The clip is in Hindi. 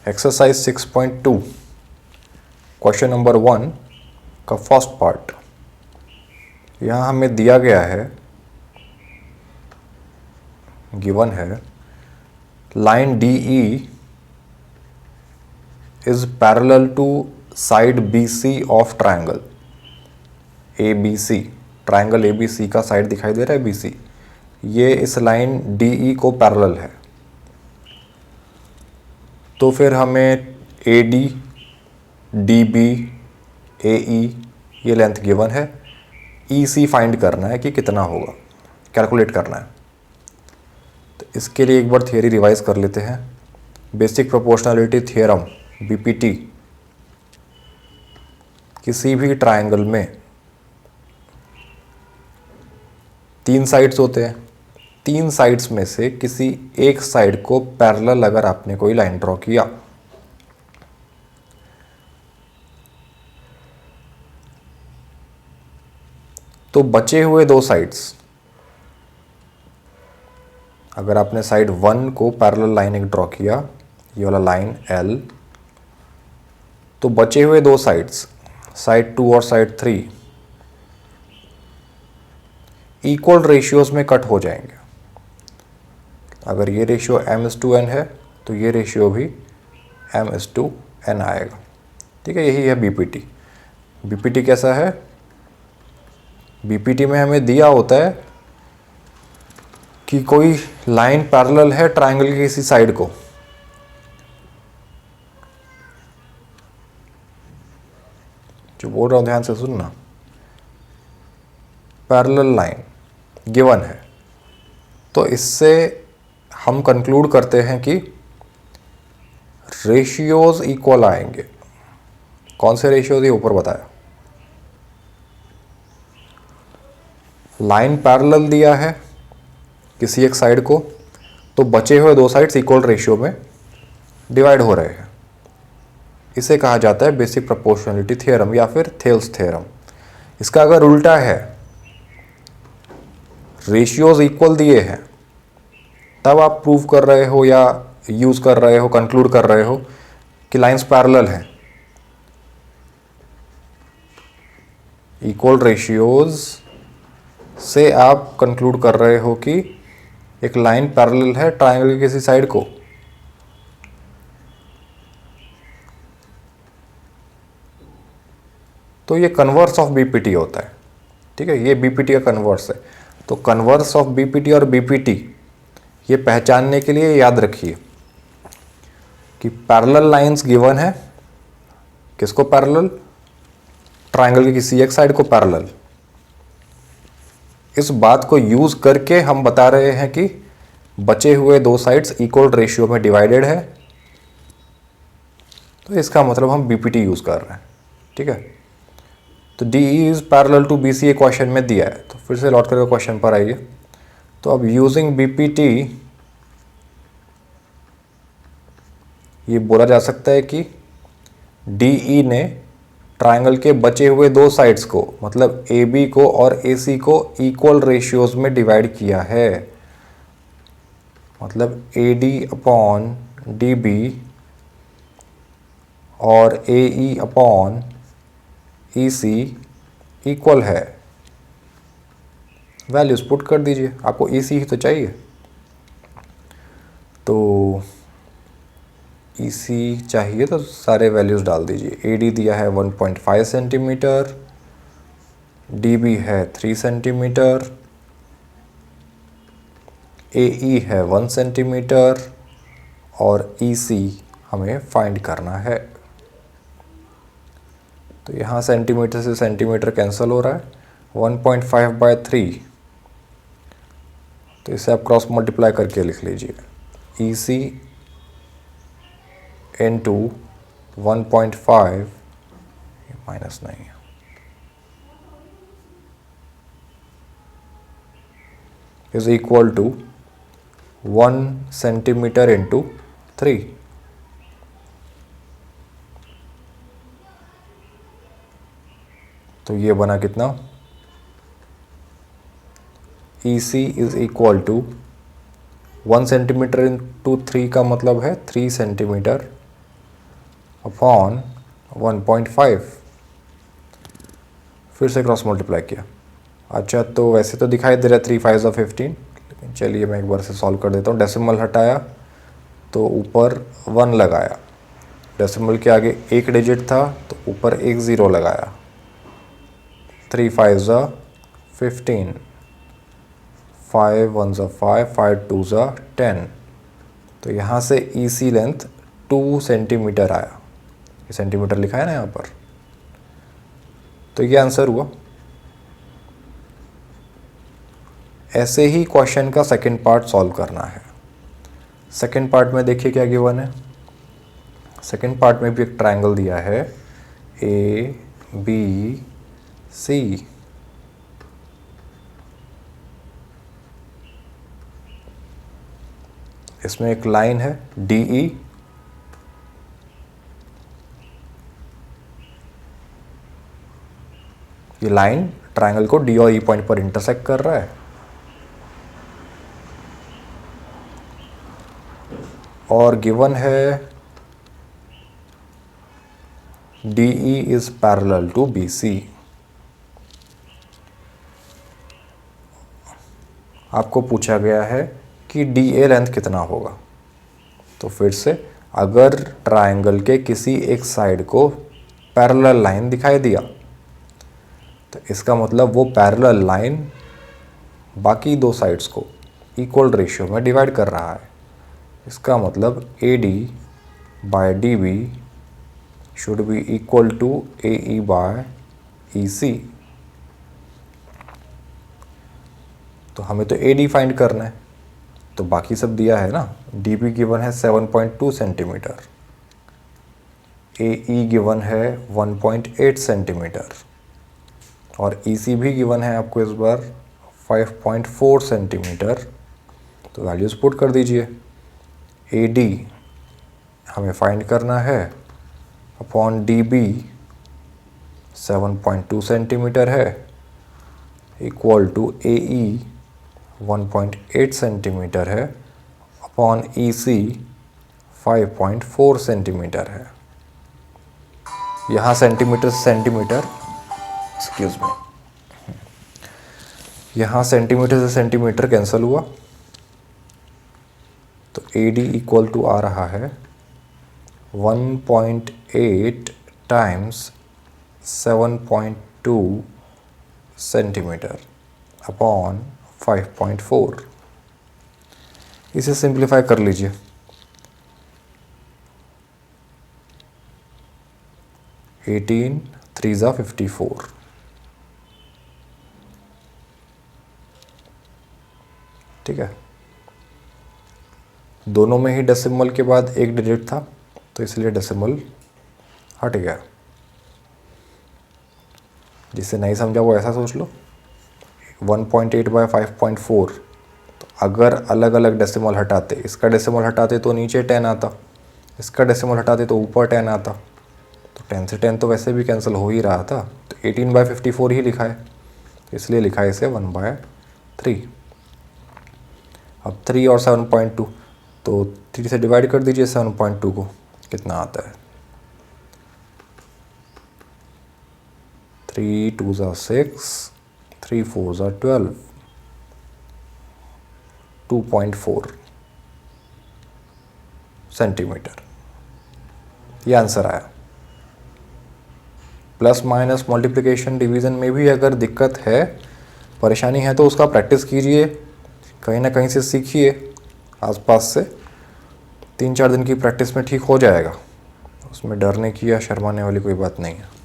एक्सरसाइज 6.2 क्वेश्चन नंबर 1 का फर्स्ट पार्ट। यहाँ हमें दिया गया है, गिवन है, line D E is parallel to side B C of triangle A B C. Triangle A B C का साइड दिखाई दे रहा है बी सी, ये इस लाइन डी ई को पैरेलल है। तो फिर हमें ए डी, डी बी, ए ई ये लेंथ गिवन है, ई सी फाइंड करना है कि कितना होगा, कैलकुलेट करना है। तो इसके लिए एक बार थियरी रिवाइज कर लेते हैं। बेसिक प्रोपोर्शनलिटी थियरम बीपीटी, किसी भी ट्राइंगल में 3 साइड्स होते हैं, 3 साइड्स में से किसी एक साइड को पैरेलल अगर आपने कोई लाइन ड्रॉ किया तो बचे हुए 2 साइड्स, अगर आपने साइड 1 को पैरेलल लाइन एक ड्रॉ किया, ये वाला लाइन L, तो बचे हुए 2 साइड्स, साइड 2 और साइड 3 इक्वल रेशियोज में कट हो जाएंगे। अगर ये रेशियो m/n है तो ये रेशियो भी m/n आएगा। ठीक है, यही है बीपीटी। बीपीटी कैसा है? बीपीटी में हमें दिया होता है कि कोई लाइन पैरेलल है ट्राइंगल की किसी साइड को, जो बोल रहा हूं ध्यान से सुनना। पैरेलल लाइन गिवन है, तो इससे हम कंक्लूड करते हैं कि रेशियोज इक्वल आएंगे। कौन से रेशियोज? ये ऊपर बताया। लाइन पैरेलल दिया है किसी एक साइड को, तो बचे हुए 2 साइड्स इक्वल रेशियो में डिवाइड हो रहे हैं। इसे कहा जाता है बेसिक प्रोपोर्शनलिटी थ्योरम या फिर थेल्स थ्योरम। इसका अगर उल्टा है, रेशियोज इक्वल दिए हैं, तब आप प्रूव कर रहे हो या यूज कर रहे हो, कंक्लूड कर रहे हो कि लाइंस पैरेलल हैं। इक्वल रेशियोज से आप कंक्लूड कर रहे हो कि एक लाइन पैरेलल है ट्राइंगल की किसी साइड को। तो ये कन्वर्स ऑफ बीपीटी होता है। ठीक है, ये बीपीटी का कन्वर्स है। तो कन्वर्स ऑफ बीपीटी और बीपीटी ये पहचानने के लिए याद रखिए कि पैरेलल लाइंस गिवन है, किसको पैरेलल? ट्राइंगल की किसी एक साइड को पैरेलल। इस बात को यूज करके हम बता रहे हैं कि बचे हुए 2 साइड्स इक्वल रेशियो में डिवाइडेड है, तो इसका मतलब हम बीपीटी यूज कर रहे हैं। ठीक है, तो D is parallel to B C ये क्वेश्चन में दिया है। तो फिर से लौट करके क्वेश्चन पर आइए। तो अब यूजिंग बीपीटी ये बोला जा सकता है कि डी ई ने ट्राइंगल के बचे हुए 2 साइड्स को, मतलब ए बी को और ए सी को इक्वल रेशियोज में डिवाइड किया है। मतलब A D upon D B और A E upon E C equal है। वैल्यूज पुट कर दीजिए, आपको ई सी ही तो चाहिए। तो ई सी चाहिए तो सारे वैल्यूज डाल दीजिए। ए डी दिया है 1.5 सेंटीमीटर, डी बी है 3 सेंटीमीटर, ए ई है 1 सेंटीमीटर और ई सी हमें फाइंड करना है। तो यहाँ सेंटीमीटर से सेंटीमीटर कैंसिल हो रहा है। 1.5/3, तो इसे आप क्रॉस मल्टीप्लाई करके लिख लीजिए। ई सी इंटू 1.5, माइनस नहीं है, is equal to 1 centimetre into 3। तो ये बना कितना? E C is equal to 1 centimetre into 3 का मतलब है 3 सेंटीमीटर अपॉन 1.5, फिर से क्रॉस मल्टीप्लाई किया। अच्छा, तो वैसे तो दिखाई दे रहा है 3 5 15, लेकिन चलिए मैं एक बार से सॉल्व कर देता हूँ। डेसिमल हटाया तो ऊपर 1 लगाया, डेसिमल के आगे एक डिजिट था तो ऊपर एक ज़ीरो लगाया। 3 5 15, 5 1 5, 5 2 10। तो यहाँ से EC लेंथ 2 सेंटीमीटर आया। ये सेंटीमीटर लिखा है ना यहाँ पर, तो ये आंसर हुआ। ऐसे ही क्वेश्चन का सेकंड पार्ट सॉल्व करना है। सेकंड पार्ट में देखिए क्या गिवन है। सेकंड पार्ट में भी एक ट्रायंगल दिया है ABC। इसमें एक लाइन है DE, ये लाइन ट्रायंगल को D और E पॉइंट पर इंटरसेक्ट कर रहा है, और गिवन है DE is parallel to BC। आपको पूछा गया है कि DA लेंथ कितना होगा। तो फिर से, अगर ट्रायंगल के किसी एक साइड को पैरेलल लाइन दिखाई दिया तो इसका मतलब वो पैरेलल लाइन बाकी दो साइड्स को इक्वल रेशियो में डिवाइड कर रहा है। इसका मतलब AD by DB should be equal to AE by EC। तो हमें तो AD फाइंड करना है, तो बाकी सब दिया है ना। DB गिवन है 7.2 सेंटीमीटर, AE गिवन है 1.8 सेंटीमीटर, और EC भी गिवन है आपको इस बार 5.4 सेंटीमीटर। तो वैल्यूज़ पुट कर दीजिए। AD हमें फाइंड करना है, अपॉन DB 7.2 सेंटीमीटर है, इक्वल टू AE 1.8 सेंटीमीटर है, अपॉन EC 5.4 सेंटीमीटर है। यहाँ सेंटीमीटर से सेंटीमीटर कैंसिल हुआ, तो AD इक्वल टू आ रहा है 1.8 टाइम्स 7.2 सेंटीमीटर अपॉन 5.4। इसे सिंप्लीफाई कर लीजिए। एटीन 3 54। ठीक है, दोनों में ही डेसिमल के बाद एक डिजिट था तो इसलिए डेसिमल हट गया। जिसे नहीं समझा वो ऐसा सोच लो, 1.8 बाय 5.4, तो अगर अलग अलग डेसिमल हटाते, इसका डेसिमल हटाते तो नीचे 10 आता, इसका डेसिमल हटाते तो ऊपर 10 आता, तो 10 से 10 तो वैसे भी कैंसिल हो ही रहा था, तो 18 बाय 54 ही लिखा है, इसलिए लिखा है इसे 1/3। अब 3 और 7.2, तो 3 से डिवाइड कर दीजिए 7.2 को, कितना आता है 3 2 6, 3 4 12, 2.4 सेंटीमीटर। ये आंसर आया। प्लस माइनस मल्टीप्लिकेशन डिवीज़न में भी अगर दिक्कत है, परेशानी है, तो उसका प्रैक्टिस कीजिए, कहीं ना कहीं से सीखिए आसपास से। 3-4 दिन की प्रैक्टिस में ठीक हो जाएगा, उसमें डरने की या शर्माने वाली कोई बात नहीं है।